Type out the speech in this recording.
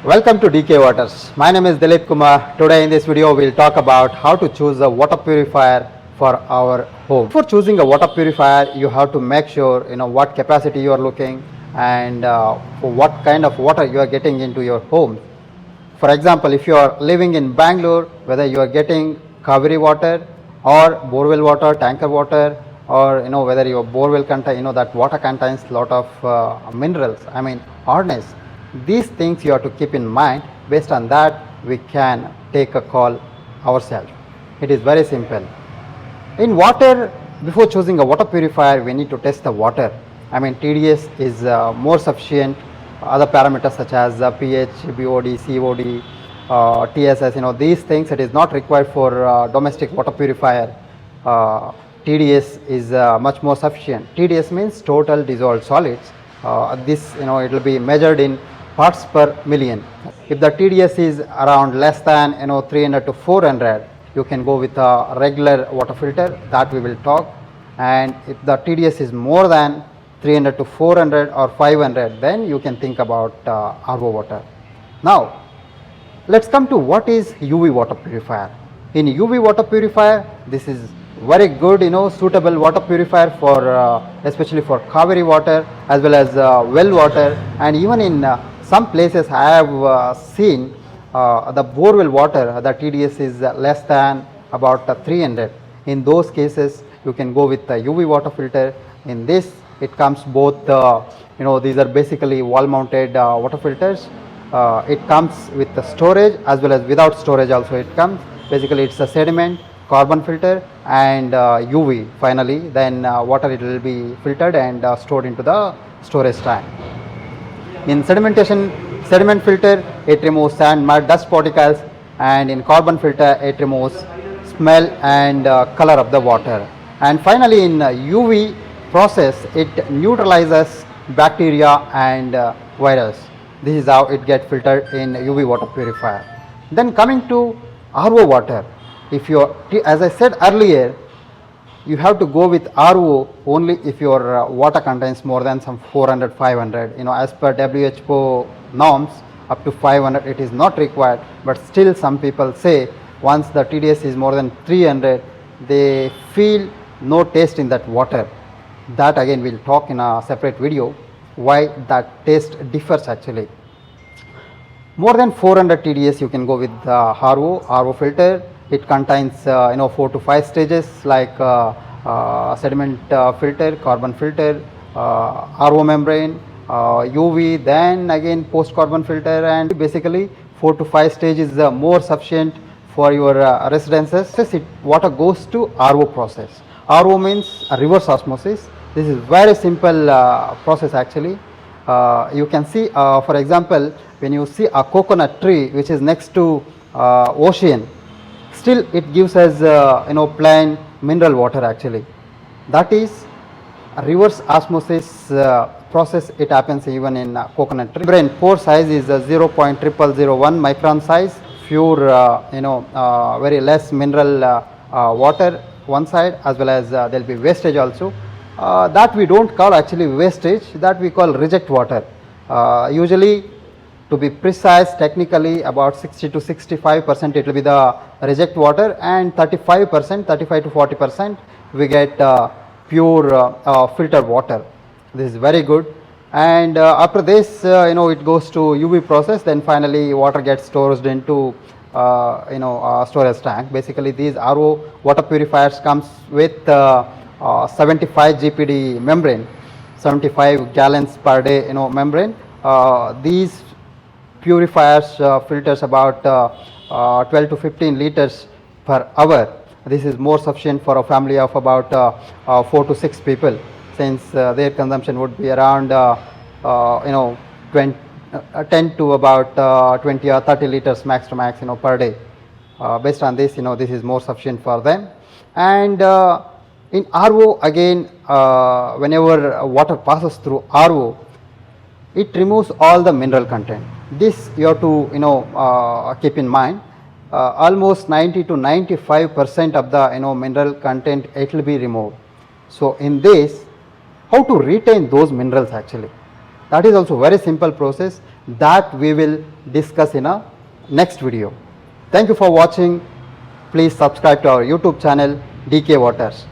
Welcome to DK Waters. My name is Dilip Kumar. Today in this video we'll talk about how to choose a water purifier for our home. Before choosing a water purifier, you have to make sure what capacity you are looking and for what kind of water you are getting into your home. For example, if you are living in Bangalore, whether you are getting Kaveri water or borewell water, tanker water, or whether your borewell contain that water contains lot of minerals, hardness. These things you have to keep in mind. Based on that, we can take a call ourselves. It is very simple. In water, before choosing a water purifier, we need to test the water. TDS is more sufficient. Other parameters such as pH, BOD, COD, TSS, these things, it is not required for domestic water purifier. TDS is much more sufficient. TDS means total dissolved solids. This, it will be measured in parts per million. If the TDS is around less than 300 to 400, you can go with a regular water filter, that we will talk. And if the TDS is more than 300 to 400 or 500, then you can think about RO water. Now let's come to what is UV water purifier. In UV water purifier, this is very good suitable water purifier for especially for Kaveri water as well as well water, and even in some places I have seen the borewell water, the TDS is less than about 300. In those cases you can go with the UV water filter. In this it comes both these are basically wall mounted water filters. It comes with the storage as well as without storage also it comes. Basically it's a sediment, carbon filter and UV finally, then water it will be filtered and stored into the storage tank. In sediment filter, it removes sand, mud, dust particles, and in carbon filter it removes smell and color of the water. And finally in UV process, it neutralizes bacteria and virus. This is how it gets filtered in UV water purifier. Then coming to RO water, if you, as I said earlier, you have to go with RO only if your water contains more than some 400, 500. As per WHO norms, up to 500 it is not required. But still, some people say once the TDS is more than 300, they feel no taste in that water. That again we'll talk in a separate video why that taste differs actually. More than 400 TDS you can go with RO filter. It contains 4 to 5 stages like sediment filter, carbon filter, RO membrane, UV, then again post carbon filter, and basically 4 to 5 stages is more sufficient for your residences. Water goes to RO process. RO means reverse osmosis. This is very simple process actually. You can see for example, when you see a coconut tree which is next to ocean, still it gives us plain mineral water actually. That is a reverse osmosis process. It happens even in coconut tree. Membrane pore size is 0.0001 micron size. Pure very less mineral water one side, as well as there will be wastage also. That we don't call actually wastage, that we call reject water. Usually, to be precise, technically about 60 to 65% it will be the reject water, and 35 to 40% we get pure filtered water. This is very good. And after this it goes to UV process, then finally water gets stored into storage tank. Basically these RO water purifiers comes with 75 GPD membrane, 75 gallons per day membrane. These purifiers filters about 12 to 15 liters per hour. This is more sufficient for a family of about 4 to 6 people, since their consumption would be around 10 to about 20 or 30 liters max to max per day. Based on this, this is more sufficient for them. And in RO again, whenever water passes through RO, it removes all the mineral content. This you have to keep in mind. Almost 90 to 95% of the mineral content it will be removed. So in this, how to retain those minerals actually? That is also very simple process. that we will discuss in a next video. Thank you for watching. Please subscribe to our YouTube channel DK Waters.